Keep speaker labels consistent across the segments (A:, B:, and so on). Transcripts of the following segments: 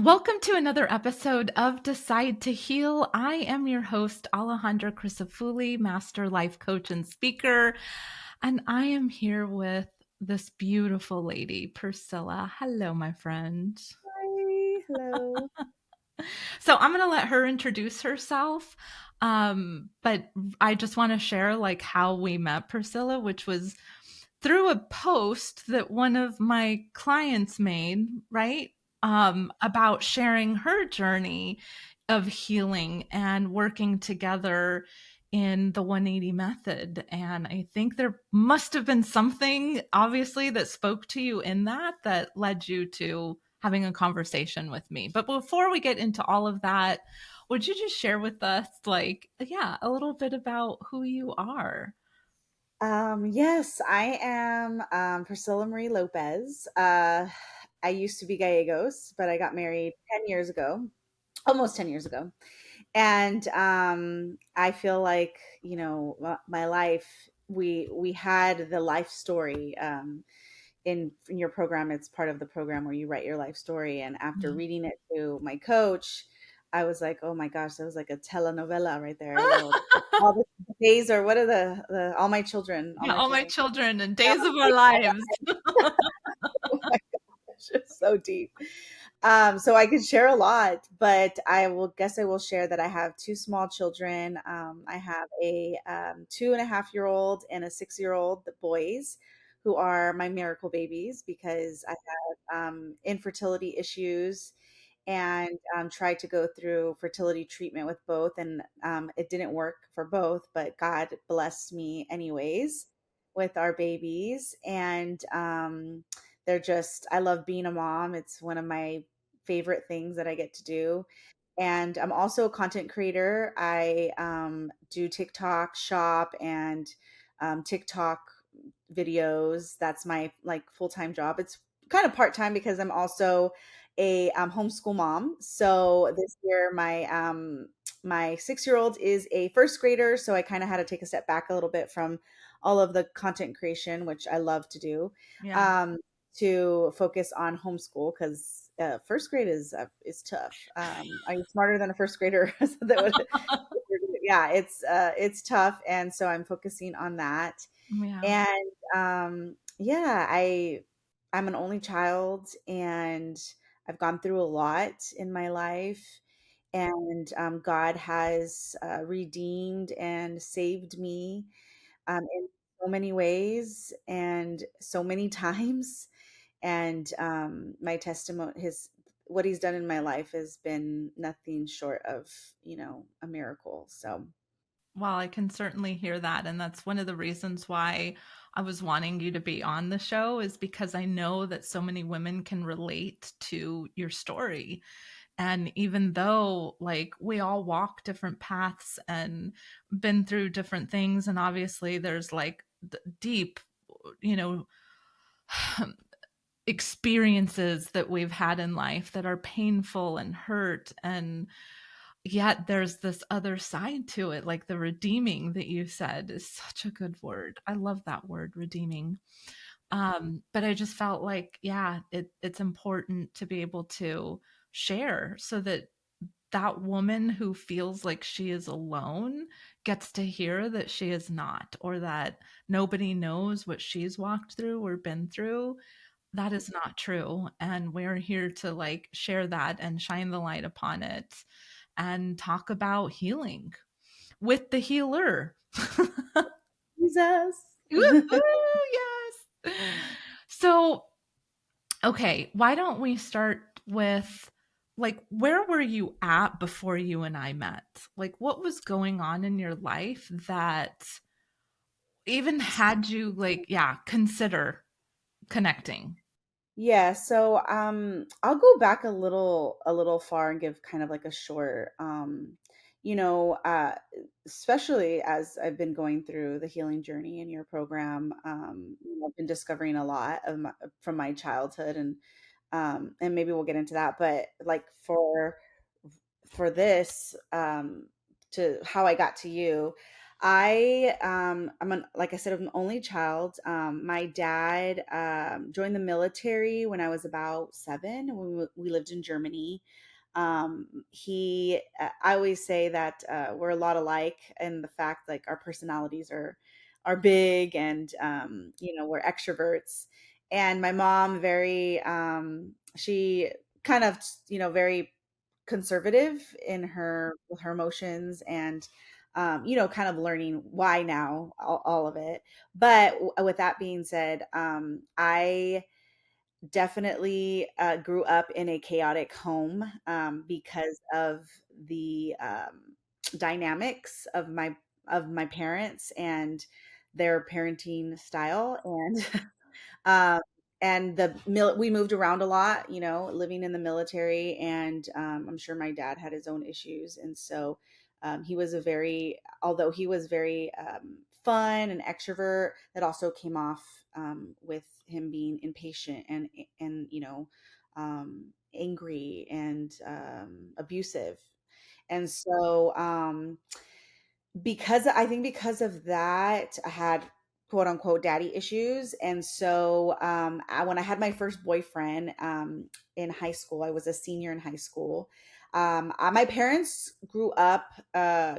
A: Welcome to another episode of Decide to Heal. I am your host, Alejandra Crisafulli, master life coach and speaker, and I am here with this beautiful lady, Priscilla. Hello, my friend.
B: Hi, hello.
A: So I'm going to let her introduce herself, but I just want to share like how we met Priscilla, which was through a post that one of my clients made, right? About sharing her journey of healing and working together in the 180 method. And I think there must have been something, obviously, that spoke to you in that led you to having a conversation with me. But before we get into all of that, would you just share with us, like, yeah, a little bit about who you are?
B: Yes, I am Priscilla Marie Lopez. I used to be Gallegos, but I got married 10 years ago, almost 10 years ago. And I feel like, my life, we had the life story in your program. It's part of the program where you write your life story. And after reading it to my coach, I was like, oh my gosh, that was like a telenovela right there. All the days, or what are the all
A: Yeah,
B: my
A: all my
B: children.
A: children and days of our lives.
B: Oh my gosh, it's so deep. So I could share a lot, but I will share that I have two small children. I have a 2.5-year-old and a 6-year-old, the boys, who are my miracle babies because I have infertility issues and tried to go through fertility treatment with both, and it didn't work for both, but God blessed me anyways with our babies. And they're just, I love being a mom. It's one of my favorite things that I get to do. And I'm also a content creator. I do TikTok shop and TikTok videos. That's my like full-time job. It's kind of part-time because I'm also a homeschool mom. So this year my 6-year-old is a first grader, so I kind of had to take a step back a little bit from all of the content creation, which I love to do,
A: Yeah.
B: um, to focus on homeschool because first grade is tough. Are you smarter than a first grader? That would, yeah, it's tough, and so I'm focusing on that.
A: Yeah.
B: And yeah, I'm an only child, and I've gone through a lot in my life. And God has redeemed and saved me in so many ways and so many times. And my testimony, his what he's done in my life has been nothing short of, a miracle. So
A: Well, I can certainly hear that. And that's one of the reasons why I was wanting you to be on the show, is because I know that so many women can relate to your story. And even though, like, we all walk different paths and been through different things, and obviously there's like deep, you know, experiences that we've had in life that are painful and hurt, and yet there's this other side to it, like the redeeming that you said is such a good word. I love that word, redeeming. But I just felt like, yeah, it's important to be able to share so that that woman who feels like she is alone gets to hear that she is not, or that nobody knows what she's walked through or been through. That is not true. And we're here to like share that and shine the light upon it and talk about healing with the healer.
B: Jesus.
A: Woo-hoo, yes. So, okay, why don't we start with, like, where were you at before you and I met? Like, what was going on in your life that even had you, like, yeah, consider connecting?
B: Yeah, so I'll go back a little far and give kind of like a short you know, especially as I've been going through the healing journey in your program, I've been discovering a lot from my childhood, and maybe we'll get into that, but like for this to how I got to you, Like I said, I'm an only child. My dad joined the military when I was about 7. We lived in Germany. I always say that we're a lot alike in the fact like our personalities are big, and we're extroverts. And my mom, she kind of very conservative in her with her emotions, and kind of learning why now, all of it. But with that being said, I definitely grew up in a chaotic home because of the dynamics of my parents and their parenting style. Um, we moved around a lot, living in the military, and I'm sure my dad had his own issues, and so although he was very fun and extrovert, that also came off with him being impatient and angry and abusive, and so because of that, I had quote unquote daddy issues. And so when I had my first boyfriend in high school, I was a senior in high school. My parents grew up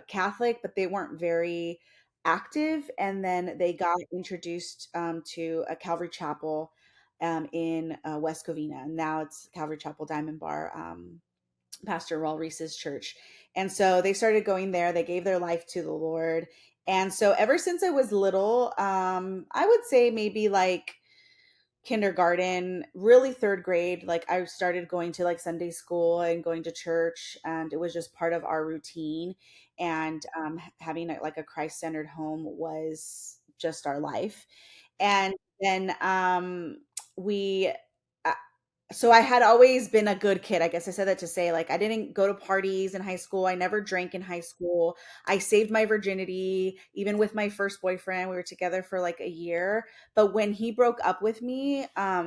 B: Catholic, but they weren't very active. And then they got introduced to a Calvary Chapel in West Covina. Now it's Calvary Chapel Diamond Bar. Pastor Raul Reese's church. And so they started going there. They gave their life to the Lord. And so ever since I was little, I would say maybe like kindergarten, really third grade, like I started going to like Sunday school and going to church, and it was just part of our routine. And having like a Christ-centered home was just our life. And then we uh, so I had always been a good kid. I guess I said that to say, like, I didn't go to parties in high school. I never drank in high school. I saved my virginity, even with my first boyfriend. We were together for like a year. But when he broke up with me,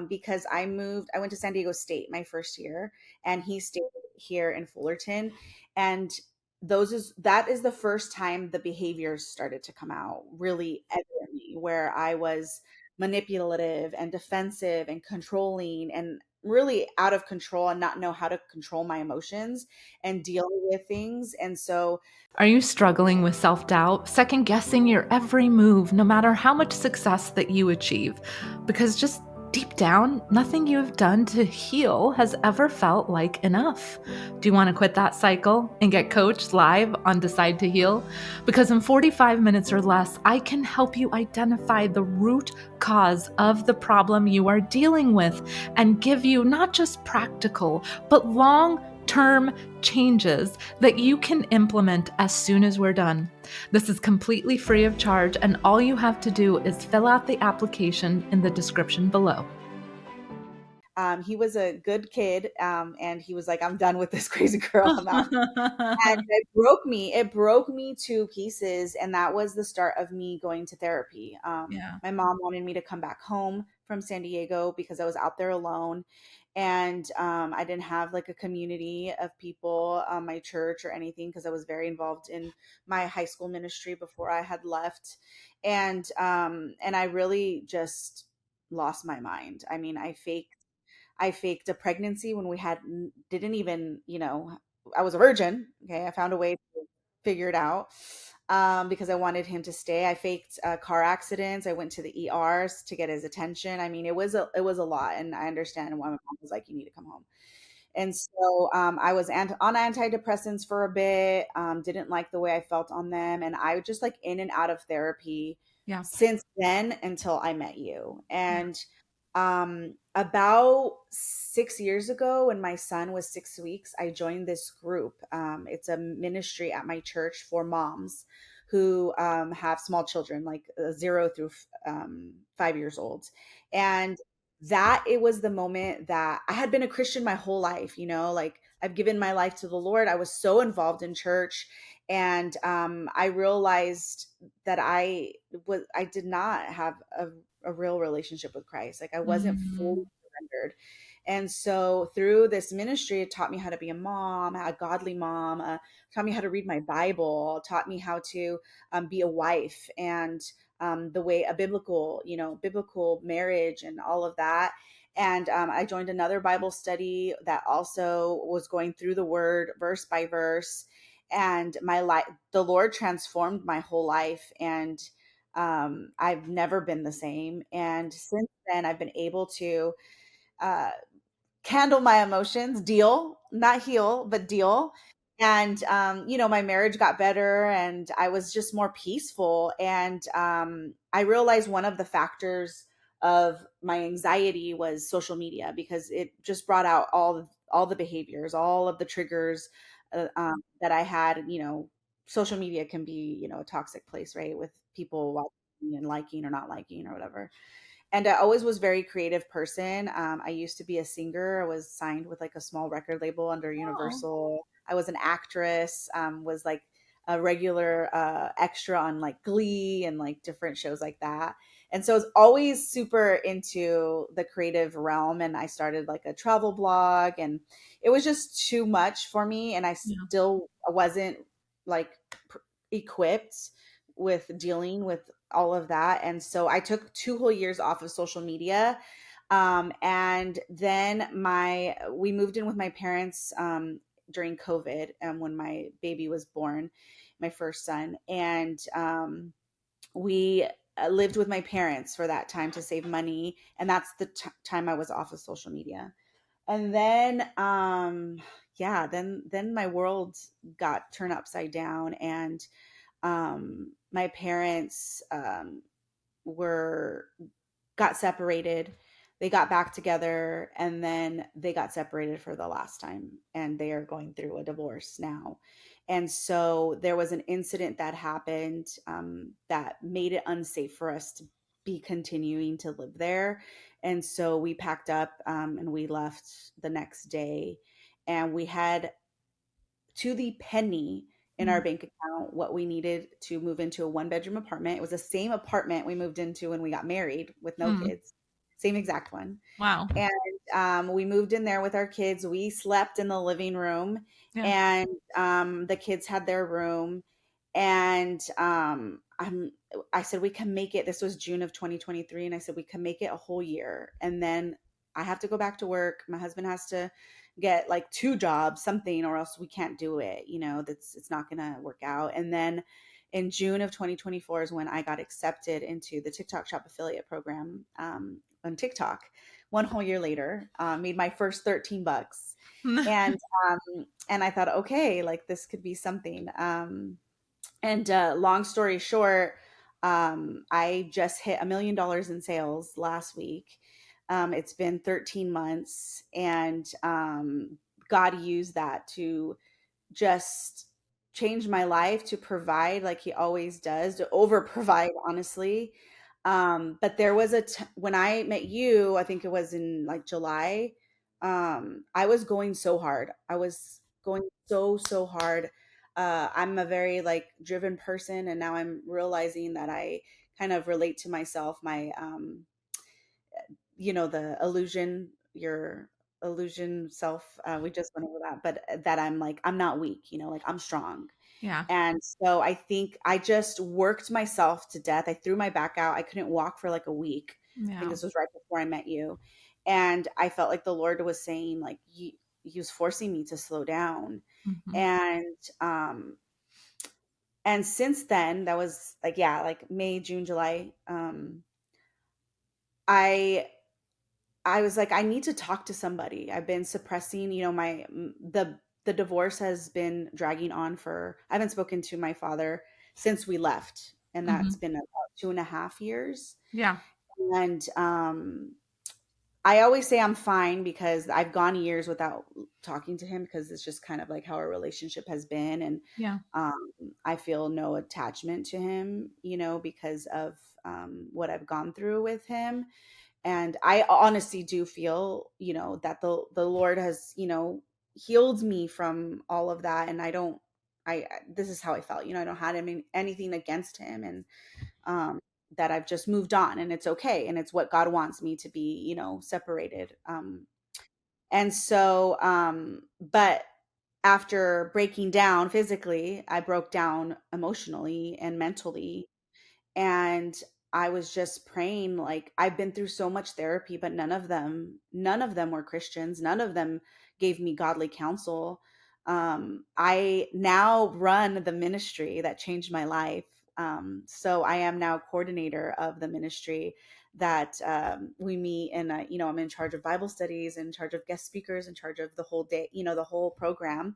B: because I went to San Diego State my first year, and he stayed here in Fullerton. And that is the first time the behaviors started to come out really evidently, where I was manipulative and defensive and controlling and really out of control, and not know how to control my emotions and deal with things. And so
A: Are you struggling with self doubt, second guessing your every move, no matter how much success that you achieve? Because just deep down, nothing you have done to heal has ever felt like enough. Do you want to quit that cycle and get coached live on Decide to Heal? Because in 45 minutes or less, I can help you identify the root cause of the problem you are dealing with and give you not just practical, but long-term changes that you can implement as soon as we're done. This is completely free of charge, and all you have to do is fill out the application in the description below.
B: he was a good kid, and he was like, I'm done with this crazy girl. I'm out. And it broke me to pieces, and that was the start of me going to therapy.
A: Yeah.
B: My mom wanted me to come back home from San Diego because I was out there alone, and I didn't have like a community of people, my church or anything, because I was very involved in my high school ministry before I had left. And I really just lost my mind. I mean, I faked a pregnancy when we had didn't even, I was a virgin. Okay. I found a way to figure it out, because I wanted him to stay. I faked car accidents. I went to the ERs to get his attention. I mean, it was a lot, and I understand why my mom was like, "You need to come home." And so I was on antidepressants for a bit. Didn't like the way I felt on them, and I was just like in and out of therapy
A: Yeah.
B: since then until I met you.
A: Yeah.
B: And about 6 years ago, when my son was 6 weeks, I joined this group. It's a ministry at my church for moms who have small children, like 0 through 5 years old. And that it was the moment that I had been a Christian my whole life, like I've given my life to the Lord. I was so involved in church. And I realized that I did not have a real relationship with Christ. Like I wasn't fully
A: Mhm.
B: surrendered. And so through this ministry, it taught me how to be a mom, a godly mom, taught me how to read my Bible, taught me how to be a wife, and the way a biblical, biblical marriage and all of that. And I joined another Bible study that also was going through the word verse by verse. And my life, the Lord transformed my whole life. And I've never been the same. And since then, I've been able to uh, handle my emotions, deal, not heal, but deal. And my marriage got better, and I was just more peaceful. And I realized one of the factors of my anxiety was social media, because it just brought out all the behaviors, all of the triggers that I had. Social media can be, a toxic place, right? With people watching and liking or not liking or whatever. And I always was very creative person. I used to be a singer. I was signed with like a small record label under
A: Oh,
B: Universal. I was an actress. Was like a regular extra on like Glee and like different shows like that. And so I was always super into the creative realm. And I started like a travel blog, and it was just too much for me. And I
A: yeah.
B: still wasn't like equipped with dealing with all of that. And so I took 2 whole years off of social media. And then we moved in with my parents during COVID, when my baby was born, my first son. And we lived with my parents for that time to save money. And that's the time I was off of social media. And then yeah, then my world got turned upside down. And my parents were got separated. They got back together, and then they got separated for the last time, and they are going through a divorce now. And so there was an incident that happened that made it unsafe for us to be continuing to live there. And so we packed up, and we left the next day, and we had to the penny in our
A: Mm,
B: bank account what we needed to move into a one-bedroom apartment. It was the same apartment we moved into when we got married with no
A: mm.
B: kids, same exact one.
A: Wow.
B: And we moved in there with our kids. We slept in the living room,
A: Yeah.
B: and the kids had their room. And I said we can make it. This was June of 2023, and I said we can make it a whole year, and then I have to go back to work. My husband has to get like two jobs, something, or else we can't do it. That's it's not gonna work out. And then in June of 2024 is when I got accepted into the TikTok Shop affiliate program on TikTok. One whole year later, made my first 13 bucks. And I thought, okay, like this could be something. And long story short, I just hit $1 million in sales last week. It's been 13 months, and God used that to just changed my life, to provide like he always does, to over provide, honestly. But there was when I met you, I think it was in like July. I was going so hard. I was going so hard. I'm a very like driven person, and now I'm realizing that I kind of relate to myself, my the illusion, your illusion self. We just went over that, but that I'm like, I'm not weak, like I'm strong.
A: Yeah.
B: And so I think I just worked myself to death. I threw my back out. I couldn't walk for like a week. I think
A: Yeah.
B: this was right before I met you. And I felt like the Lord was saying, like, he was forcing me to slow down.
A: Mhm.
B: And and since then, that was like, yeah, like May, June, July. I I was like, I need to talk to somebody. I've been suppressing, the divorce has been dragging on for, I haven't spoken to my father since we left. And that's
A: Mhm.
B: been about 2.5 years.
A: Yeah.
B: And I always say I'm fine, because I've gone years without talking to him, because it's just kind of like how our relationship has been. And
A: Yeah.
B: I feel no attachment to him, because of what I've gone through with him. And I honestly do feel, that the Lord has, healed me from all of that. And this is how I felt, I don't have anything against him. And um that I've just moved on, and it's okay, and it's what God wants me to be, separated. And so, but after breaking down physically, I broke down emotionally and mentally. And I was just praying, like, I've been through so much therapy, but none of them were Christians. None of them gave me godly counsel. I now run the ministry that changed my life. So I am now coordinator of the ministry that we meet, and I'm in charge of Bible studies, in charge of guest speakers, in charge of the whole day, the whole program.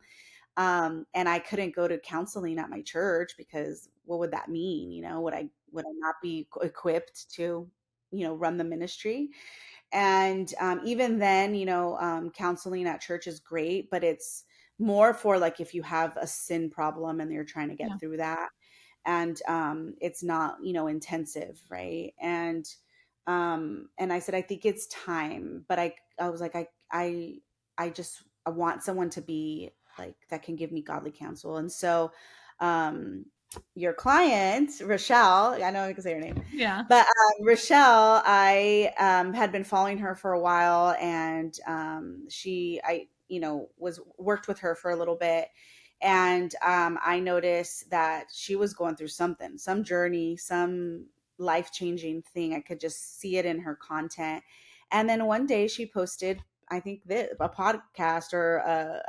B: And I couldn't go to counseling at my church because what would that mean? Would I not be equipped to, run the ministry? And even then, counseling at church is great, but it's more for like if you have a sin problem and you're trying to
A: Yeah.
B: get through that. And it's not, intensive, right? And I said, I think it's time, but I was like, I want someone to be like that can give me godly counsel. And so um your client, Rochelle, I know I can say her name,
A: Yeah.
B: but Rochelle, I had been following her for a while, and I was worked with her for a little bit, and I noticed that she was going through something, some journey, some life changing thing. I could just see it in her content. And then one day she posted, I think, a podcast or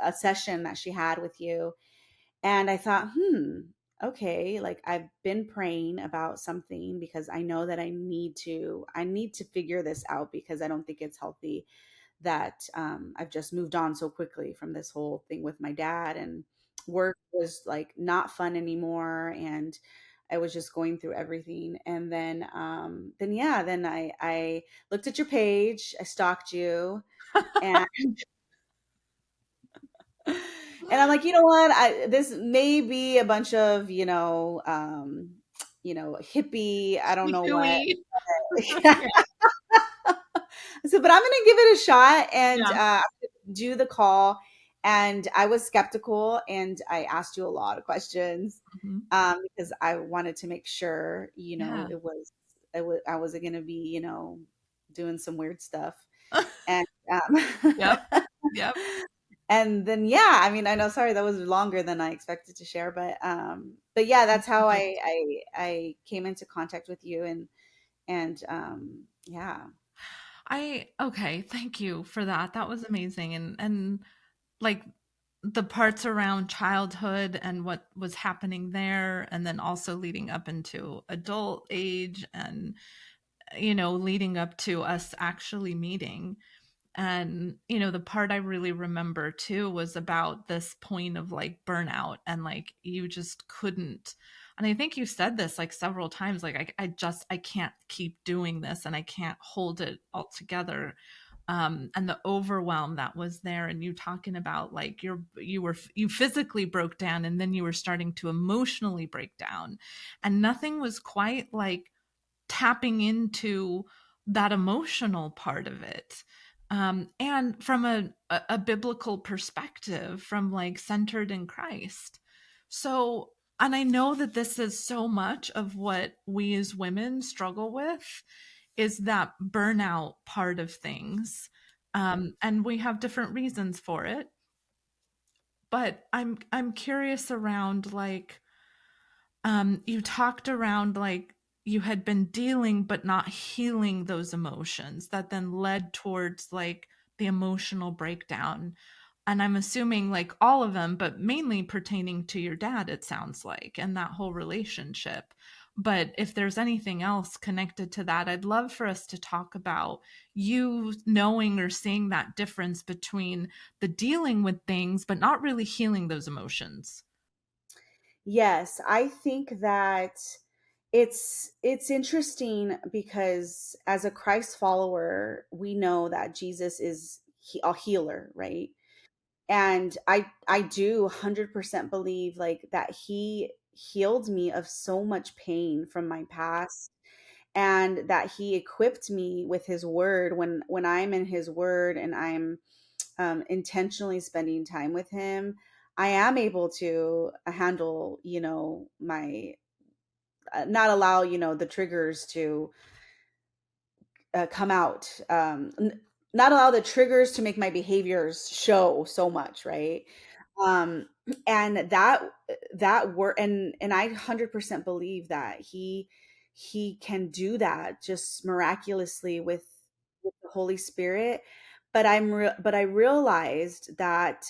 B: a session that she had with you. And I thought, okay, like I've been praying about something because I know that I need to figure this out because I don't think it's healthy that I've just moved on so quickly from this whole thing with my dad, and work was like not fun anymore, and I was just going through everything. And then yeah, then I looked at your page, I stalked you, and and I'm like, you know what? This may be a bunch of, hippie, I don't know what.
A: Hooey.
B: I
A: Yeah.
B: said, but I'm going to give it a shot and
A: Yeah.
B: do the call. And I was skeptical, and I asked you a lot of questions
A: Mhm.
B: because I wanted to make sure,
A: Yeah.
B: I wasn't going to be, doing some weird stuff. And
A: Yep. Yep.
B: and then yeah, I mean, I know, sorry, that was longer than I expected to share, but yeah, that's how I
A: Perfect.
B: I I came into contact with you, and yeah.
A: Okay, thank you for that. That was amazing. And like the parts around childhood and what was happening there, and then also leading up into adult age, and leading up to us actually meeting. And the part I really remember too was about this point of like burnout, and like you just couldn't. And I think you said this like several times, like I can't keep doing this, and I can't hold it all together. And the overwhelm that was there, and you talking about like you physically broke down, and then you were starting to emotionally break down, and nothing was quite like tapping into that emotional part of it. And from a biblical perspective, from like centered in Christ. So, and I know that this is so much of what we as women struggle with, is that burnout part of things. And we have different reasons for it. But I'm curious around like you talked around like you had been dealing but not healing those emotions that then led towards like the emotional breakdown. And I'm assuming like all of them, but mainly pertaining to your dad, it sounds like, and that whole relationship. But if there's anything else connected to that, I'd love for us to talk about you knowing or seeing that difference between the dealing with things but not really healing those emotions.
B: Yes, I think that it's interesting because as a Christ follower, we know that Jesus is a healer, right? And I do 100% believe like that he healed me of so much pain from my past, and that he equipped me with his word when I'm in his word, and I'm intentionally spending time with him. I am able to handle, my not allow, the triggers to come out. not allow the triggers to make my behaviors show so much, right? Um, and that word, and I 100% believe that he can do that just miraculously with the Holy Spirit. But but I realized that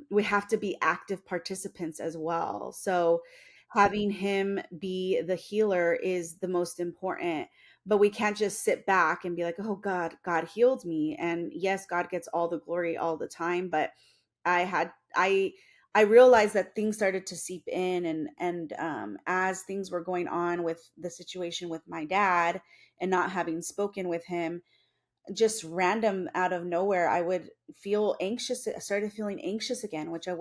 B: we have to be active participants as well. So having him be the healer is the most important, but we can't just sit back and be like, oh God healed me. And yes, God gets all the glory all the time. But i had i I realized that things started to seep in, and as things were going on with the situation with my dad and not having spoken with him, just random out of nowhere, I would feel anxious. I started feeling anxious again, which I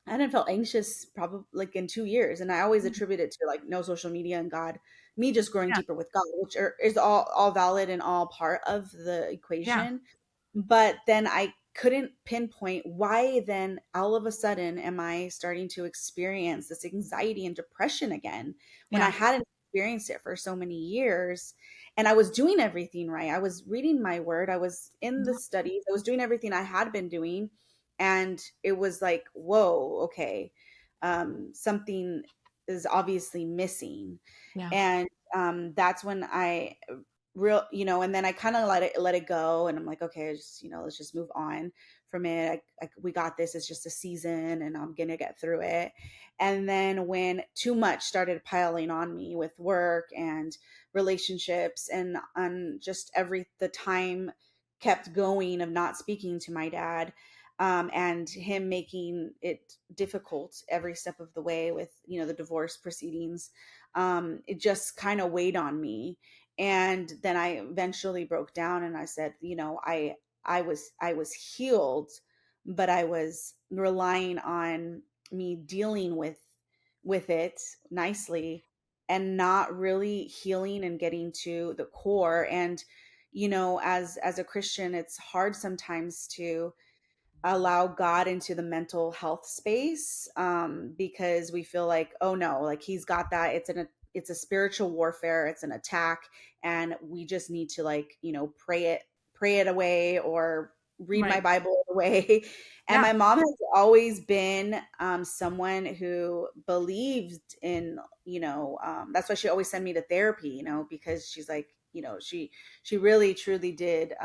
B: hadn't felt anxious probably like in 2 years. And I always
A: Mm.
B: attribute it to like no social media and God, me just growing
A: Yeah.
B: deeper with God, which is all valid and all part of the
A: Yeah.
B: equation. But then I couldn't pinpoint why then all of a sudden am I starting to experience this anxiety and depression again when I
A: Yeah.
B: hadn't experienced it for so many years. And I was doing everything right. I was reading my word, I was in the
A: Mhm.
B: studies, I was doing everything I had been doing. And it was like, whoa, okay, something is obviously missing.
A: Yeah.
B: And that's when I and then I kind of let it go, and I'm like, okay, just, let's just move on from it. We got this. It's just a season, and I'm gonna get through it. And then when too much started piling on me with work and relationships, and on just the time kept going of not speaking to my dad, and him making it difficult every step of the way with the divorce proceedings, it just kind of weighed on me. And then I eventually broke down and I said, I was healed, but I was relying on me dealing with it nicely and not really healing and getting to the core. And as a Christian, it's hard sometimes to allow God into the mental health space, because we feel like, oh no, like he's got that. It's a spiritual warfare. It's an attack, and we just need to, like, pray it away, or read my
A: Right.
B: Bible away. And
A: Yeah.
B: my mom has always been someone who believed in, that's why she always sent me to therapy, because she's like, she really truly did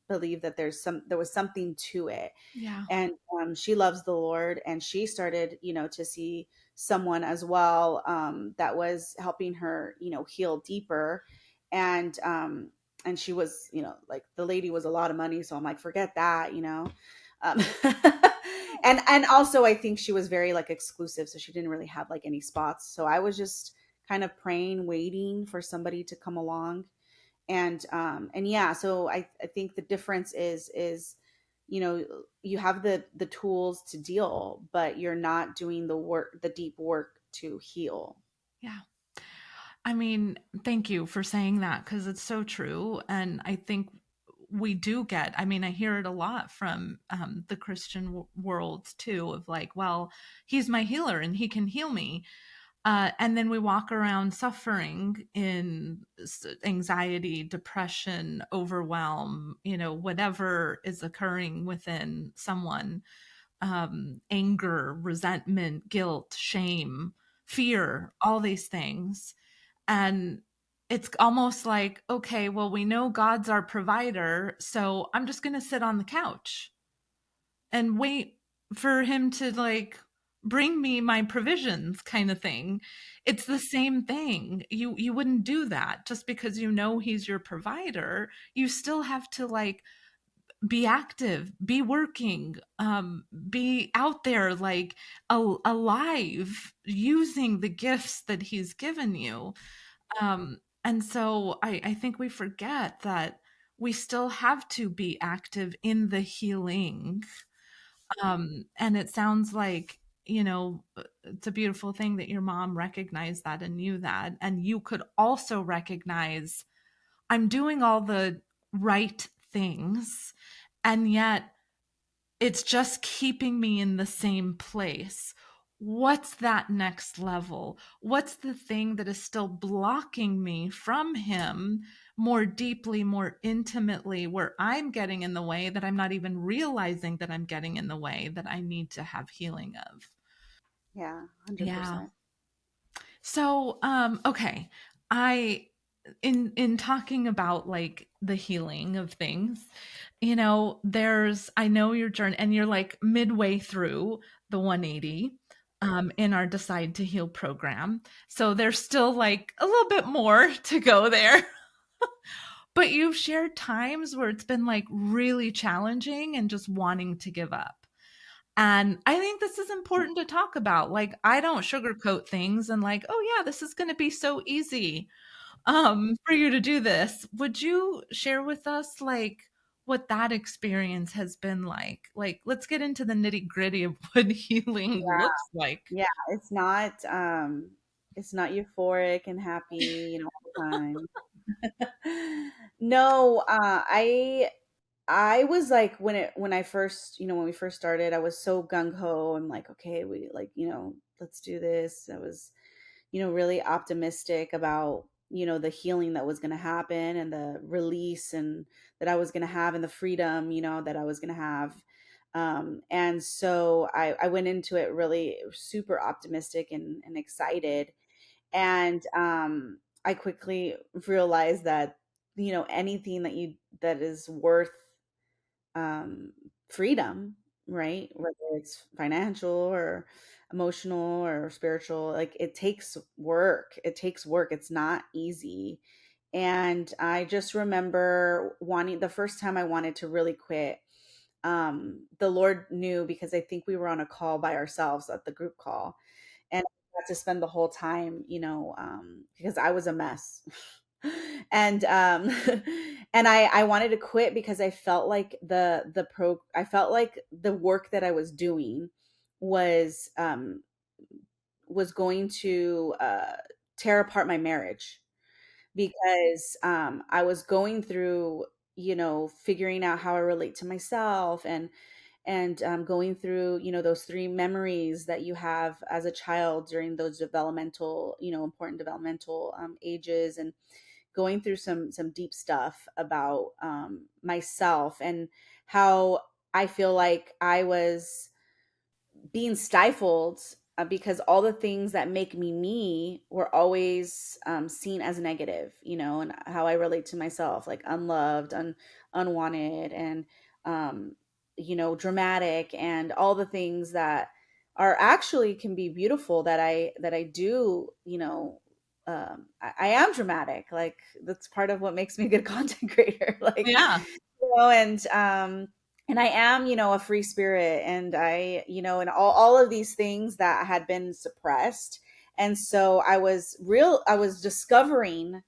B: believe that there was something to it.
A: Yeah.
B: And she loves the Lord, and she started, to see someone as well, that was helping her, heal deeper. And she was, like, the lady was a lot of money, so I'm like, forget that. um, and also I think she was very like exclusive, so she didn't really have like any spots, so I was just kind of praying, waiting for somebody to come along. And yeah, so I think the difference is, you have the tools to deal, but you're not doing the deep work to heal.
A: Yeah. I mean, thank you for saying that because it's so true. And I think we do get, I mean, I hear it a lot from the Christian world too, of like, well, he's my healer and he can heal me. And then we walk around suffering in anxiety, depression, overwhelm, whatever is occurring within someone, anger, resentment, guilt, shame, fear, all these things. And it's almost like, okay, well, we know God's our provider, so I'm just going to sit on the couch and wait for him to like bring me my provisions kind of thing. It's the same thing. You wouldn't do that just because you know he's your provider. You still have to like be active, be working, be out there, like alive, using the gifts that he's given you. And so I think we forget that we still have to be active in the healing. And it sounds like, it's a beautiful thing that your mom recognized that and knew that. And you could also recognize, I'm doing all the right things, and yet it's just keeping me in the same place. what's that next level? What's the thing that is still blocking me from him more deeply, more intimately, where I'm getting in the way that I'm not even realizing that I'm getting in the way that I need to have healing of?
B: Yeah,
A: Yeah.
B: 100%.
A: So, okay. I in talking about like the healing of things, there's I know your journey and you're like midway through the 180 in our Decide to Heal program. So there's still like a little bit more to go there. But you've shared times where it's been like really challenging and just wanting to give up. And I think this is important to talk about. Like, I don't sugarcoat things and like, oh yeah, this is going to be so easy for you to do this. Would you share with us like what that experience has been like? Like, let's get into the nitty-gritty of what healing
B: Yeah.
A: looks like.
B: Yeah, it's not euphoric and happy, all the time. No, I was like when I first, when we first started, I was so gung ho. I'm like, okay, we like, let's do this. I was, really optimistic about, the healing that was going to happen and the release and that I was going to have and the freedom, that I was going to have. And so I went into it really super optimistic and excited. And I quickly realized that, anything that is worth um, freedom, right? Whether it's financial or emotional or spiritual, like it takes work. It takes work. It's not easy. And I just remember wanting the first time I wanted to really quit. The Lord knew because I think we were on a call by ourselves at the group call, and I got to spend the whole time, because I was a mess. And and I wanted to quit because I felt like I felt like the work that I was doing was going to tear apart my marriage, because I was going through, figuring out how I relate to myself, and going through, those three memories that you have as a child during those developmental, important developmental ages, and going through some deep stuff about myself and how I feel like I was being stifled, because all the things that make me were always seen as negative, and how I relate to myself, like unloved, unwanted, and dramatic, and all the things that are actually can be beautiful, that I do, I am dramatic. Like that's part of what makes me a good content creator. Like,
A: Yeah.
B: and I am, a free spirit, and and all of these things that had been suppressed. And so I was discovering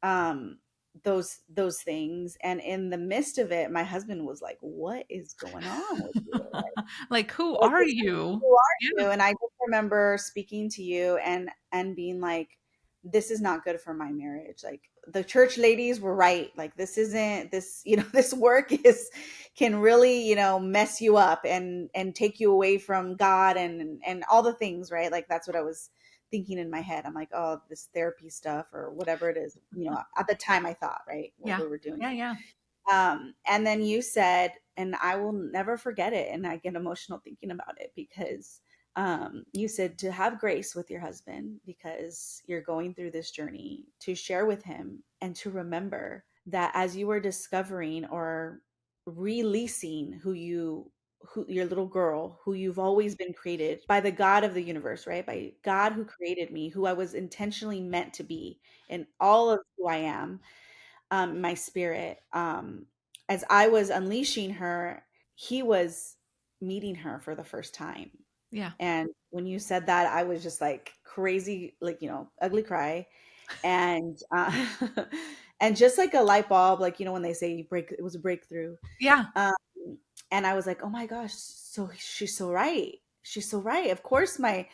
B: um those things, and in the midst of it, my husband was like, "What is going on with you?
A: Like, who
B: Like,
A: are you?
B: who are
A: Yeah.
B: you?" And I just remember speaking to you and being like, this is not good for my marriage. Like the church ladies were right. Like this isn't this, this work is can really, mess you up and take you away from God and all the things, right? Like that's what I was thinking in my head. I'm like, oh, this therapy stuff or whatever it is, at the time I thought, right, what
A: Yeah.
B: we were doing.
A: Yeah. Yeah.
B: And then you said, and I will never forget it, and I get emotional thinking about it, because you said to have grace with your husband because you're going through this journey, to share with him, and to remember that as you were discovering or releasing who your little girl, who you've always been created by the God of the universe, right? By God who created me, who I was intentionally meant to be, and all of who I am, my spirit, as I was unleashing her, he was meeting her for the first time.
A: Yeah.
B: And when you said that, I was just like crazy, like, ugly cry. And and just like a light bulb, like, when they say it was a breakthrough.
A: Yeah.
B: Um, and I was like, oh my gosh, so she's so right. She's so right. Of course, my,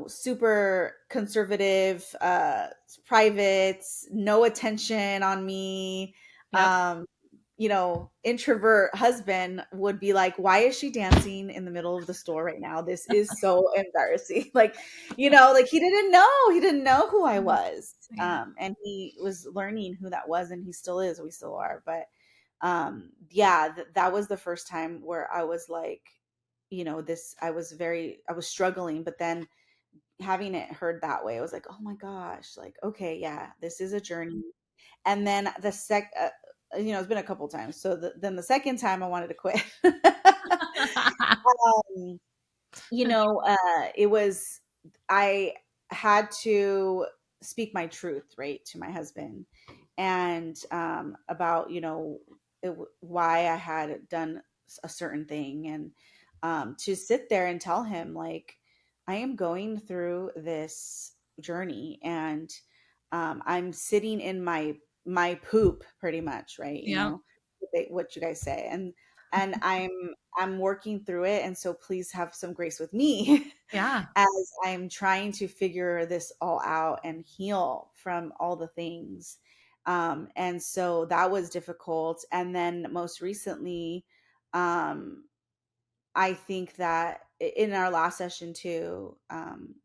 B: super conservative, private, no attention on me,
A: Yep.
B: introvert husband would be like, why is she dancing in the middle of the store right now? This is so embarrassing. Like, like he didn't know who I was.
A: Yeah.
B: And he was learning who that was, and he still is, we still are. But yeah, that was the first time where I was like, I was struggling, but then having it heard that way, I was like, oh my gosh, like, okay, yeah, this is a journey. And then it's been a couple times. So then the second time I wanted to quit. um, it was, I had to speak my truth, right, to my husband, and about, why I had done a certain thing, and to sit there and tell him, like, I am going through this journey, and I'm sitting in my poop pretty much, right?
A: Yep.
B: What you guys say, and I'm working through it, and so please have some grace with me
A: Yeah.
B: as I'm trying to figure this all out and heal from all the things. And so that was difficult. And then most recently, um, I think that in our last session too,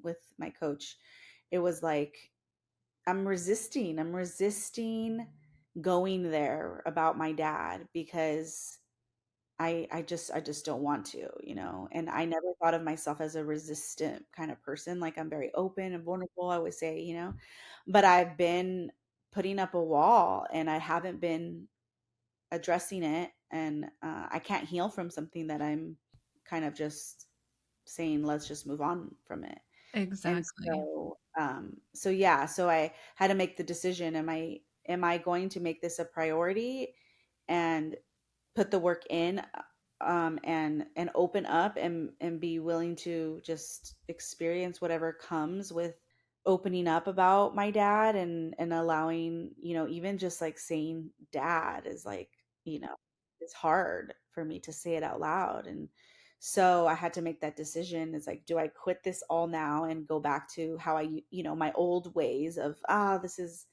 B: with my coach, it was like, I'm resisting going there about my dad, because I just don't want to, and I never thought of myself as a resistant kind of person. Like, I'm very open and vulnerable, I would say, but I've been putting up a wall, and I haven't been addressing it, and I can't heal from something that I'm kind of just saying, let's just move on from it. And
A: Exactly.
B: so yeah, so I had to make the decision. Am I going to make this a priority and put the work in, and open up, and be willing to just experience whatever comes with opening up about my dad, and allowing, even just like saying dad is like, it's hard for me to say it out loud. And so I had to make that decision. It's like, do I quit this all now and go back to how my old ways of, this is,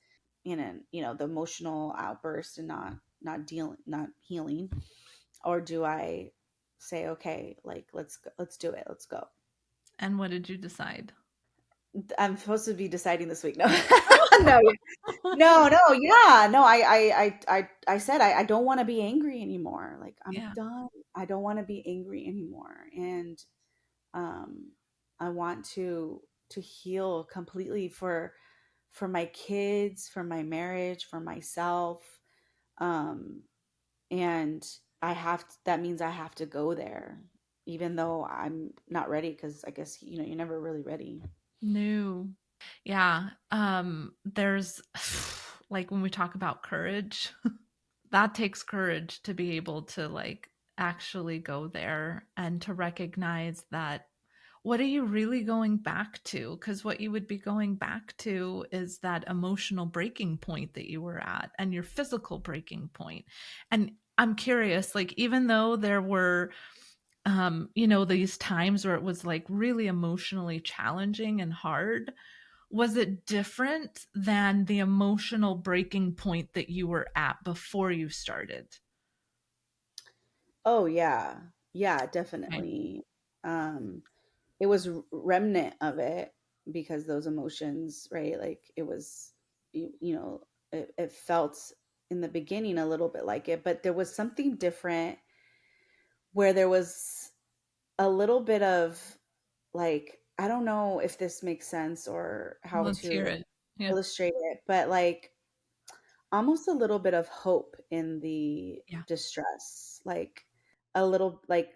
B: the emotional outburst, and not healing, or do I say, okay, like, let's do it, let's go.
A: And what did you decide?
B: I'm supposed to be deciding this week. No, no, no, no, yeah, no. I said, I don't want to be angry anymore. Like, I'm
A: Yeah.
B: done. I don't want to be angry anymore, and um, I want to heal completely for my kids, for my marriage, for myself. Um, and that means I have to go there, even though I'm not ready, because I guess, you're never really ready.
A: No. Yeah. There's like when we talk about courage, that takes courage to be able to like actually go there and to recognize that what are you really going back to? Because what you would be going back to is that emotional breaking point that you were at and your physical breaking point. And I'm curious, like, even though there were, these times where it was like really emotionally challenging and hard, was it different than the emotional breaking point that you were at before you started?
B: Oh yeah, yeah,
A: Okay.
B: definitely. It was remnant of it, because those emotions, right? Like, it was, it felt in the beginning a little bit like it, but there was something different, where there was a little bit of, like, I don't know if this makes sense or how
A: Let's hear
B: to
A: it. Yeah.
B: illustrate it, but like, almost a little bit of hope in the
A: Yeah.
B: distress, like a little, like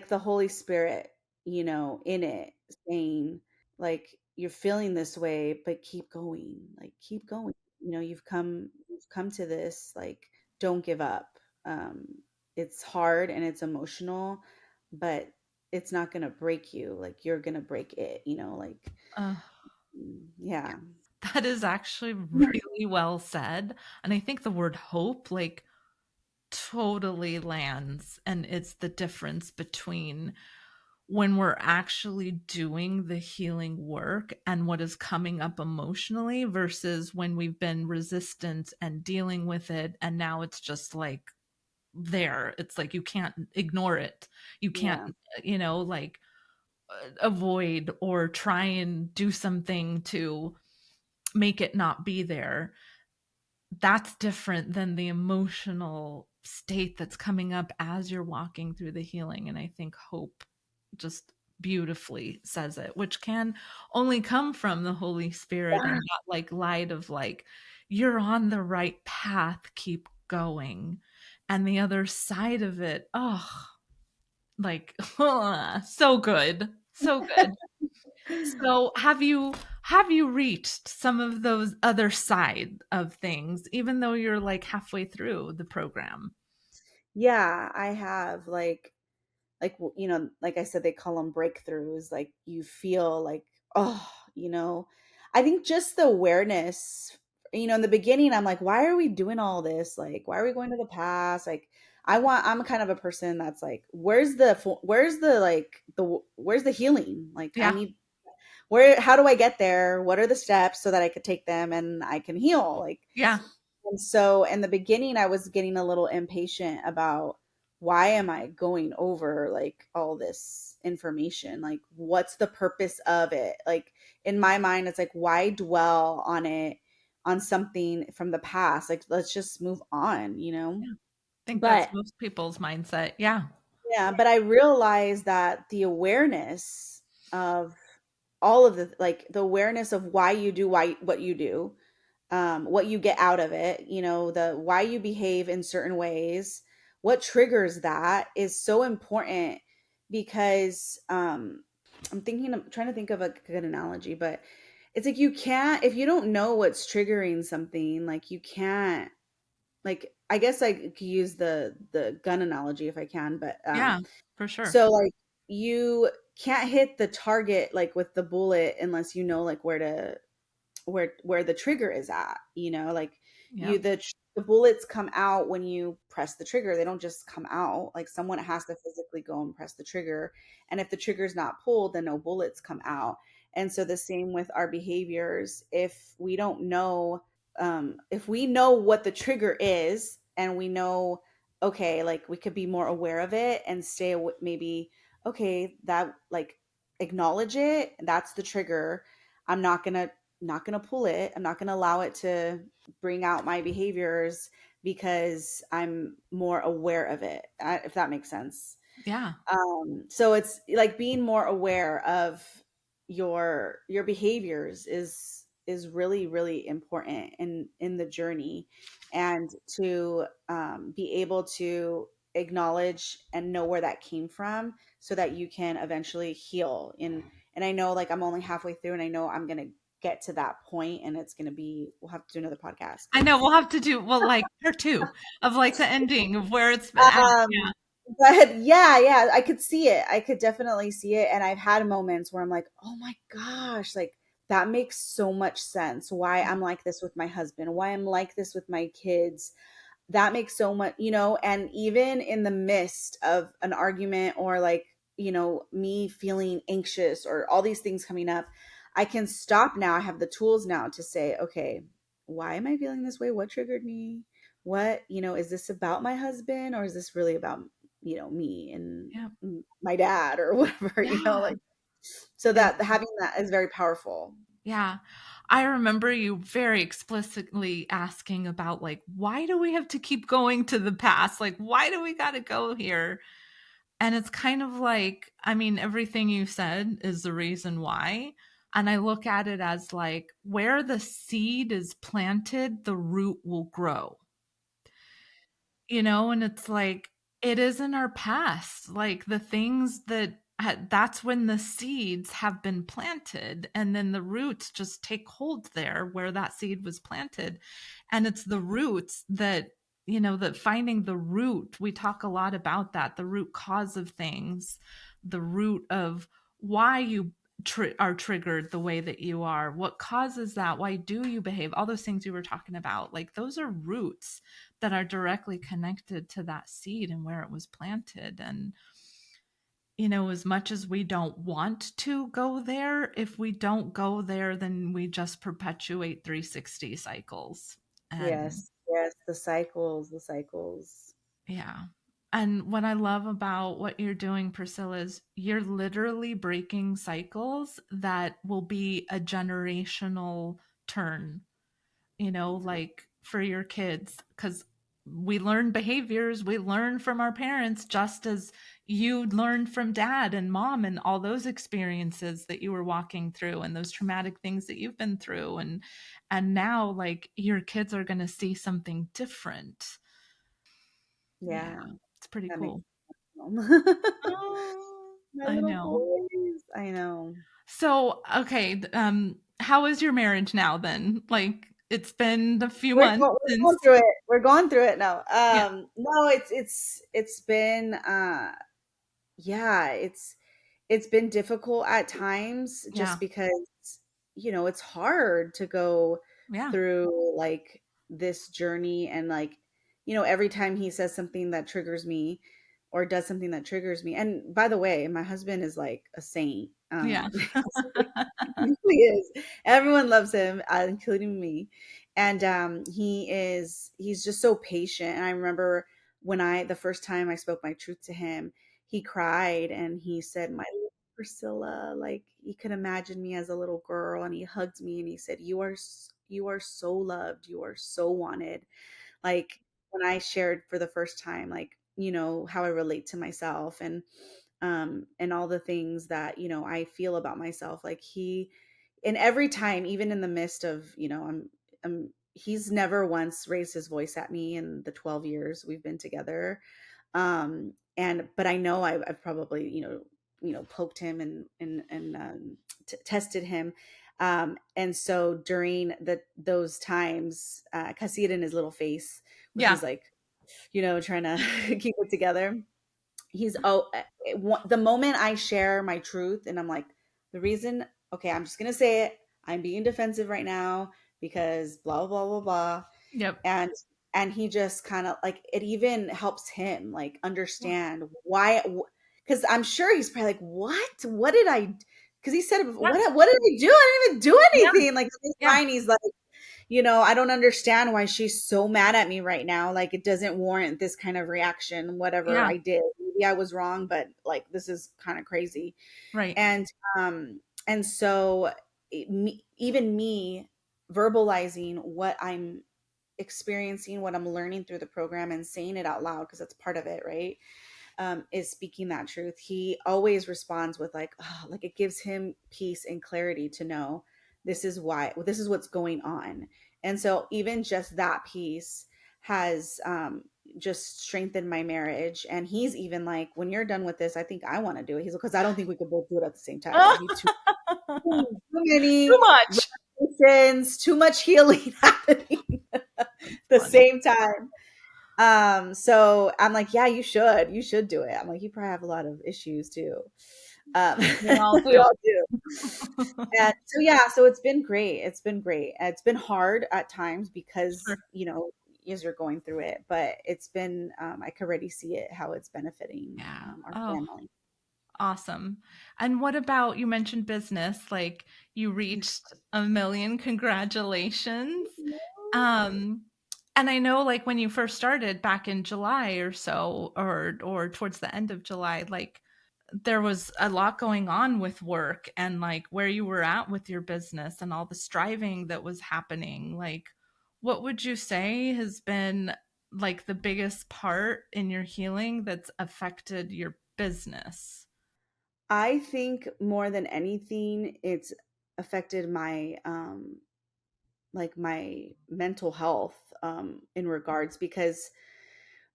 B: the Holy Spirit, in it, saying, like, you're feeling this way, but keep going, like, keep going. You've come to this, like, don't give up. Um, it's hard and it's emotional, but it's not gonna break you. Like, you're gonna break it, like,
A: Uh,
B: yeah.
A: that is actually really well said. And I think the word hope, like, totally lands. And it's the difference between when we're actually doing the healing work and what is coming up emotionally versus when we've been resistant and dealing with it. And now it's just like there. It's like you can't ignore it. You can't,
B: Yeah.
A: like avoid or try and do something to make it not be there. That's different than the emotional state that's coming up as you're walking through the healing. And I think hope just beautifully says it, which can only come from the Holy Spirit and that like light of like, you're on the right path, keep going. And the other side of it, oh, like so good. So good. So have you reached some of those other side of things even though you're like halfway through the program?
B: Yeah, I have like I said, they call them breakthroughs. Like you feel like, oh, I think just the awareness, in the beginning, I'm like, why are we doing all this? Like, why are we going to the past? Like, I'm kind of a person that's like, where's the healing? Like, I
A: Yeah.
B: need, how do I get there? What are the steps so that I could take them and I can heal? Like,
A: Yeah.
B: and so in the beginning, I was getting a little impatient about why am I going over like all this information? Like, what's the purpose of it? Like, in my mind, it's like, why dwell on it, on something from the past? Like, let's just move on, you know?
A: Yeah. I think that's
B: But
A: most people's mindset. Yeah.
B: yeah, but I realized that the awareness of all of the awareness of why you do what you do, what you get out of it, the why you behave in certain ways, what triggers that is so important because I'm trying to think of a good analogy, but it's like you can't, if you don't know what's triggering something, like you can't, like I guess I could use the gun analogy if I can, but
A: Yeah, for sure.
B: so like you can't hit the target like with the bullet unless you know like where the trigger is at, like
A: Yep.
B: the bullets come out when you press the trigger. They don't just come out. Like someone has to physically go and press the trigger, and if the trigger's not pulled, then no bullets come out. And so the same with our behaviors. If we don't know, if we know what the trigger is and we know, okay, like we could be more aware of it and maybe, okay, that like acknowledge it, that's the trigger. I'm not gonna pull it. I'm not gonna allow it to bring out my behaviors because I'm more aware of it, if that makes sense.
A: Yeah.
B: So it's like being more aware of your behaviors is really really important in the journey, and to be able to acknowledge and know where that came from so that you can eventually heal. And I know like I'm only halfway through, and I know I'm gonna get to that point, and it's gonna be, we'll have to do another podcast
A: I
B: because
A: know we'll have to do well like part 2 of like the ending of where it's been at.
B: Um,
A: Yeah.
B: but yeah, I could see it. I could definitely see it. And I've had moments where I'm like, oh my gosh, like that makes so much sense. Why I'm like this with my husband, why I'm like this with my kids. That makes so much, and even in the midst of an argument or like, me feeling anxious or all these things coming up, I can stop now. I have the tools now to say, okay, why am I feeling this way? What triggered me? What, is this about my husband or is this really about, me and
A: Yeah.
B: my dad or whatever,
A: Yeah.
B: like, so
A: Yeah.
B: that having that is very powerful.
A: Yeah. I remember you very explicitly asking about like, why do we have to keep going to the past? Like, why do we got to go here? And it's kind of like, I mean, everything you said is the reason why. And I look at it as like, where the seed is planted, the root will grow. And it's like, it is in our past, like the things that that's when the seeds have been planted, and then the roots just take hold there where that seed was planted. And it's the roots that, that finding the root, we talk a lot about that, the root cause of things, the root of why you are triggered the way that you are, what causes that, why do you behave, all those things you were talking about, like those are roots that are directly connected to that seed and where it was planted. And, as much as we don't want to go there, if we don't go there, then we just perpetuate 360 cycles. And
B: Yes, yes, the cycles.
A: Yeah. And what I love about what you're doing, Priscilla, is you're literally breaking cycles that will be a generational turn,
B: Yeah.
A: like for your kids. Because we learn behaviors, we learn from our parents, just as you learned from dad and mom and all those experiences that you were walking through and those traumatic things that you've been through. And now, like, your kids are going to see something different.
B: Yeah.
A: Yeah, it's pretty
B: That makes
A: cool.
B: sense.
A: Oh,
B: My
A: I
B: little
A: know.
B: boys. I know.
A: So, okay, how is your marriage now then? Like, it's been a few
B: We're
A: months
B: go we're
A: since.
B: going through it. We're going through it now.
A: Yeah,
B: No, it's been, yeah, it's been difficult at times
A: yeah,
B: just because, it's hard to go
A: yeah,
B: through, like, this journey and, like, every time he says something that triggers me or does something that triggers me, and by the way, my husband is like a saint.
A: yeah.
B: He really is. Everyone loves him, including me. And he's just so patient. And I remember when the first time I spoke my truth to him, he cried and he said, "My little Priscilla," like he could imagine me as a little girl, and he hugged me and he said, you are so loved. You are so wanted." Like when I shared for the first time, like, how I relate to myself and all the things that, I feel about myself, like and every time, even in the midst of, he's never once raised his voice at me in the 12 years we've been together. But I know I've probably, poked him and tested him. And so during those times, I see it in his little face where
A: Yeah,
B: he's like, trying to keep it together. The moment I share my truth and I'm like, the reason, okay, I'm just gonna say it. I'm being defensive right now because blah blah blah blah.
A: yep.
B: And he just kind of like, it even helps him like understand why, because I'm sure he's probably like, what did I, because he said,
A: Yeah,
B: what did I do? I didn't even do
A: yeah,
B: anything. Like this
A: yeah,
B: line, he's like, I don't understand why she's so mad at me right now. Like it doesn't warrant this kind of reaction, whatever
A: yeah,
B: I did. Maybe I was wrong, but like this is kind of crazy.
A: right.
B: And so even me verbalizing what I'm experiencing, what I'm learning through the program and saying it out loud, because that's part of it, right? Is speaking that truth. He always responds with like, oh, like it gives him peace and clarity to know this is why, this is what's going on. And so even just that piece has just strengthened my marriage. And he's even like, when you're done with this, I think I want to do it. He's like, because I don't think we could both do it at the same time. It'd be too
A: Too
B: many
A: much.
B: repetitions, too much healing happening at
A: That's
B: the
A: funny.
B: same time. So I'm like, yeah, you should do it. I'm like, you probably have a lot of issues too.
A: We all
B: We
A: do.
B: all do. And so yeah, so it's been great. It's been great. It's been hard at times because,
A: Sure,
B: as you're going through it, but it's been, I can already see it, how it's benefiting
A: yeah.
B: our
A: Oh,
B: family.
A: awesome. And what about, you mentioned business, like you reached 1 million, congratulations. Um, and I know, like, when you first started back in July or so, or towards the end of July, like, there was a lot going on with work and, like, where you were at with your business and all the striving that was happening. Like, what would you say has been, like, the biggest part in your healing that's affected your business?
B: I think more than anything, it's affected my mental health, in regards, because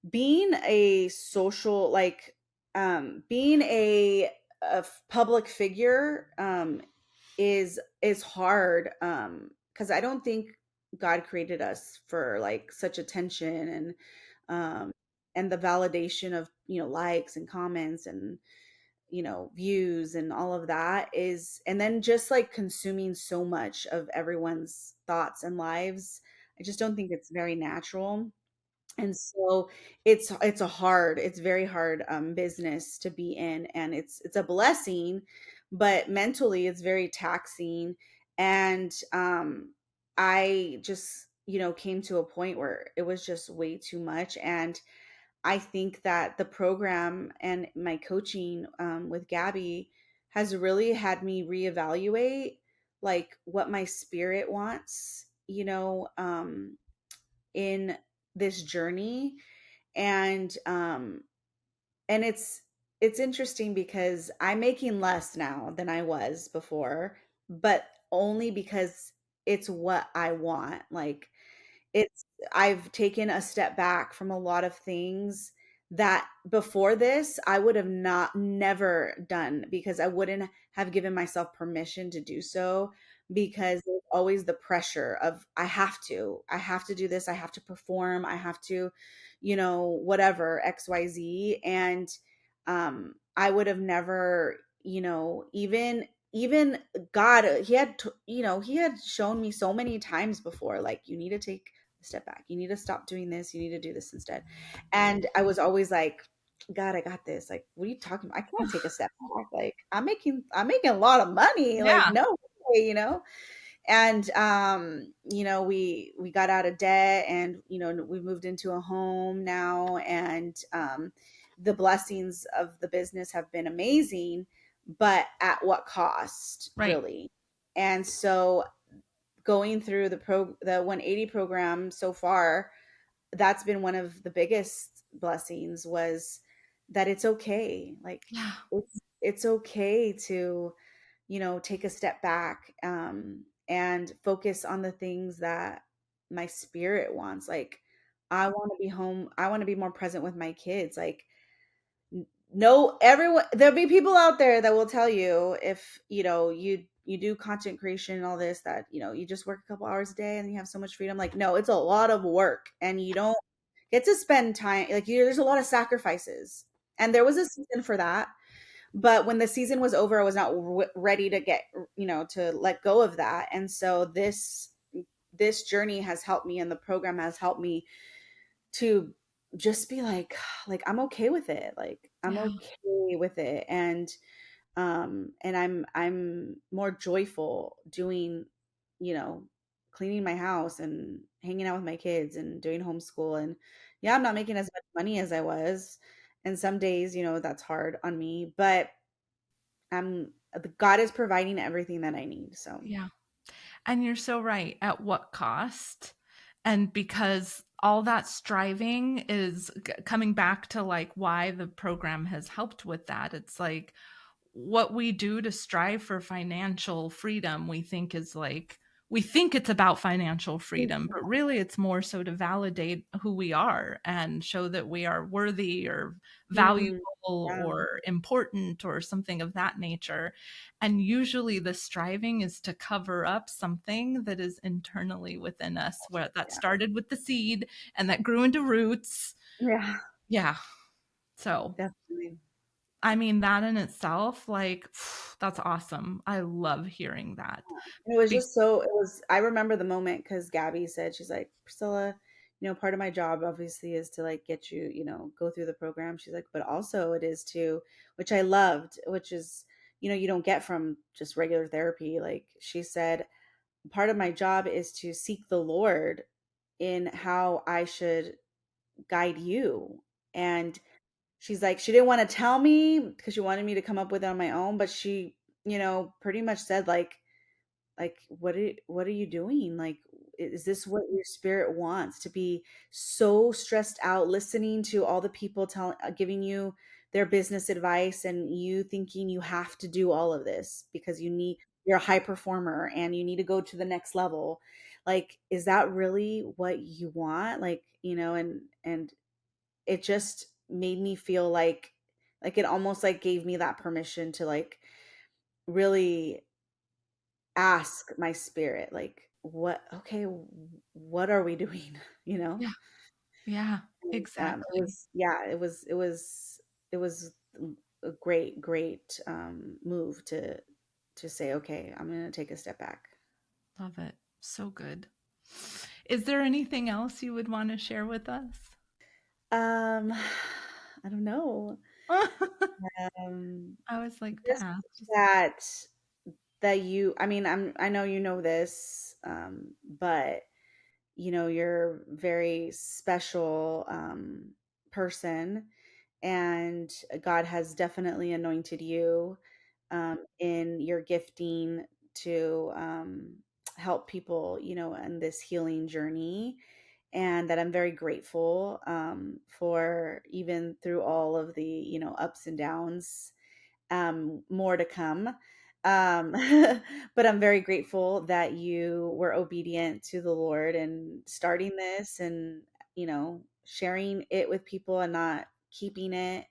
B: being a social, like, being public figure, is hard, because I don't think God created us for like such attention um and the validation of, likes and comments and, views and all of that, is and then just like consuming so much of everyone's thoughts and lives. I just don't think it's very natural. And so it's very hard, business to be in, and it's a blessing, but mentally it's very taxing. And I just, came to a point where it was just way too much. And I think that the program and my coaching with Gabby has really had me reevaluate like what my spirit wants, in this journey. And and it's interesting because I'm making less now than I was before, but only because it's what I want. Like, it's I've taken a step back from a lot of things that before this I would have not never done, because I wouldn't have given myself permission to do so, because there's always the pressure of I have to do this, I have to perform, I have to, whatever, XYZ. And I would have never, even God, he had shown me so many times before, like, you need to take a step back. You need to stop doing this. You need to do this instead. And I was always like, God, I got this. Like, what are you talking about? I can't take a step back. Like, I'm making a lot of money. Like,
A: Yeah,
B: no way. And we got out of debt, and we moved into a home now. And the blessings of the business have been amazing, but at what cost,
A: right.
B: really? And so, going through the 180 program so far, that's been one of the biggest blessings, was that it's okay. Like,
A: Yeah,
B: it's okay to, take a step back, and focus on the things that my spirit wants. Like, I want to be home. I want to be more present with my kids. Like, no, everyone, there'll be people out there that will tell you, if you do content creation and all this, that you just work a couple hours a day and you have so much freedom. Like, no, it's a lot of work, and you don't get to spend time. Like, there's a lot of sacrifices, and there was a season for that. But when the season was over, I was not ready to to let go of that. And so this journey has helped me, and the program has helped me to just be like, I'm okay with it. Like, I'm
A: yeah,
B: okay with it. And I'm more joyful doing, you know, cleaning my house and hanging out with my kids and doing homeschool. And yeah, I'm not making as much money as I was. And some days, that's hard on me, but God is providing everything that I need. So
A: yeah. And you're so right. At what cost? And because all that striving is coming back to like why the program has helped with that. It's like what we do to strive for financial freedom, we think it's about financial freedom, but really it's more so to validate who we are and show that we are worthy or valuable
B: mm, yeah,
A: or important or something of that nature. And usually the striving is to cover up something that is internally within us, where that
B: yeah,
A: started with the seed and that grew into roots.
B: yeah,
A: Yeah. So
B: definitely.
A: I mean, that in itself, like, that's awesome. I love hearing that.
B: It was
A: Be
B: just so, it was, I remember the moment, because Gabby said, she's like, Priscilla, part of my job obviously is to like get you, go through the program. She's like, but also it is to, which I loved, which is, you don't get from just regular therapy. Like, she said, part of my job is to seek the Lord in how I should guide you. And she's like, she didn't want to tell me because she wanted me to come up with it on my own, but she, pretty much said, like, what are you doing? Like, is this what your spirit wants, to be so stressed out listening to all the people giving you their business advice, and you thinking you have to do all of this because you're a high performer and you need to go to the next level. Like, is that really what you want? Like, and it just made me feel like it almost like gave me that permission to like really ask my spirit, like, what are we doing? you know
A: Yeah, yeah,
B: it
A: exactly.
B: was, yeah, it was a great move to say, okay, I'm gonna take a step back.
A: Love it. So good. Is there anything else you would wanna share with us?
B: um I don't know.
A: I
B: um
A: always like to
B: just
A: ask. Just
B: that I mean, I know this, but you're very special, person, and God has definitely anointed you in your gifting to help people, in this healing journey. And that I'm very grateful for, even through all of the, ups and downs, more to come. Um, but I'm very grateful that you were obedient to the Lord and starting this, and, sharing it with people and not keeping it.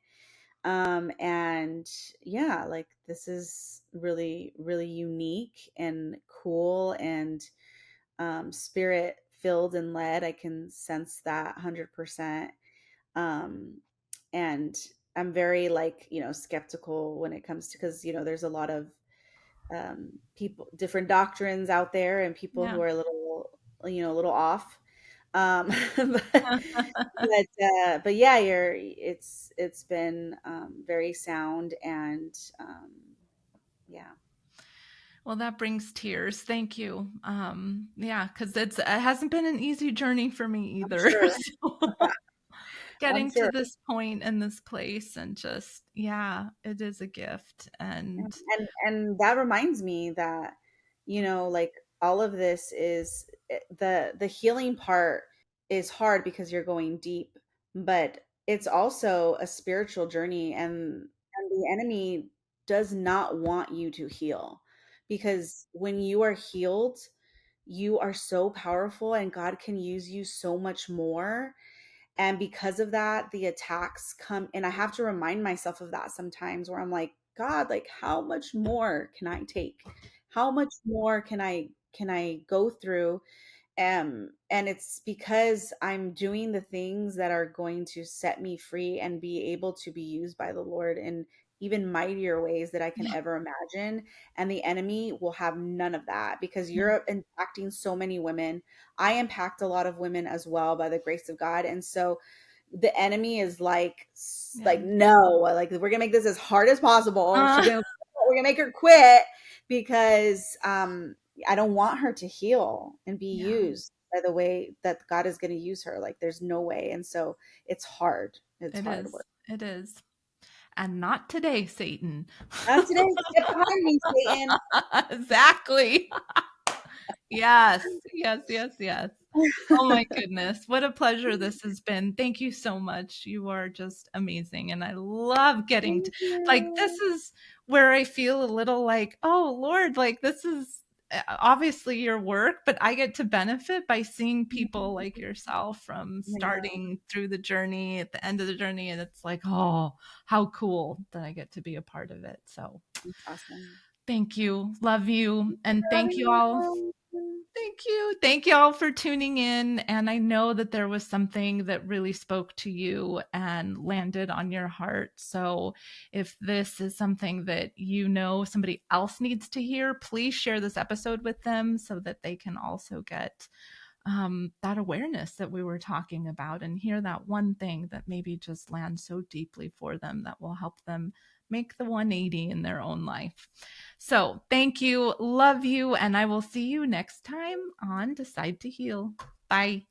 B: And yeah, like, this is really, really unique and cool, and spirit filled and led. I can sense that 100%. Um, and I'm very, like, skeptical when it comes to, because, there's a lot of people, different doctrines out there, and people
A: Yeah.
B: who are a little off. But but yeah, it's been very sound, and yeah,
A: Well, that brings tears. Thank you. Yeah, because it hasn't been an easy journey for me
B: I'm
A: either.
B: sure.
A: So
B: I'm
A: getting to
B: sure.
A: this point and this place, and just, yeah, it is a gift. And
B: And that reminds me that, like, all of this is, the healing part is hard because you're going deep, but it's also a spiritual journey, and the enemy does not want you to heal, because when you are healed, you are so powerful, and God can use you so much more. And because of that, the attacks come, and I have to remind myself of that sometimes, where I'm like, God, like, how much more can I take? How much more can I go through? And it's because I'm doing the things that are going to set me free and be able to be used by the Lord in even mightier ways that I can ever imagine. And the enemy will have none of that, because
A: yeah,
B: you're impacting so many women. I impact a lot of women as well, by the grace of God. And so the enemy is
A: yeah.
B: like, no, like, we're gonna make this as hard as possible.
A: Uh,
B: We're gonna make her quit, because I don't want her to heal and be
A: yeah,
B: used by the way that God is going to use her. Like, there's no way. And so it's hard. It's
A: it
B: hard
A: is.
B: work.
A: It is. And not today, Satan.
B: Not today. Get behind me, Satan.
A: Exactly. Yes, yes, yes, yes. Oh my goodness, what a pleasure this has been. Thank you so much. You are just amazing, and I love getting to,
B: Thank
A: like, this
B: you.
A: is where I feel a little like, "Oh, Lord, like, this is obviously your work, but I get to benefit by seeing people like yourself from
B: I know.
A: starting through the journey, at the end of the journey, and it's like, oh, how cool that I get to be a part of it." So,
B: It's awesome.
A: thank you. Love you, and
B: Love
A: thank you all.
B: you.
A: Thank you. Thank you all for tuning in. And I know that there was something that really spoke to you and landed on your heart. So if this is something that somebody else needs to hear, please share this episode with them so that they can also get that awareness that we were talking about, and hear that one thing that maybe just lands so deeply for them that will help them make the 180 in their own life. So thank you, love you, and I will see you next time on Decide to Heal. Bye.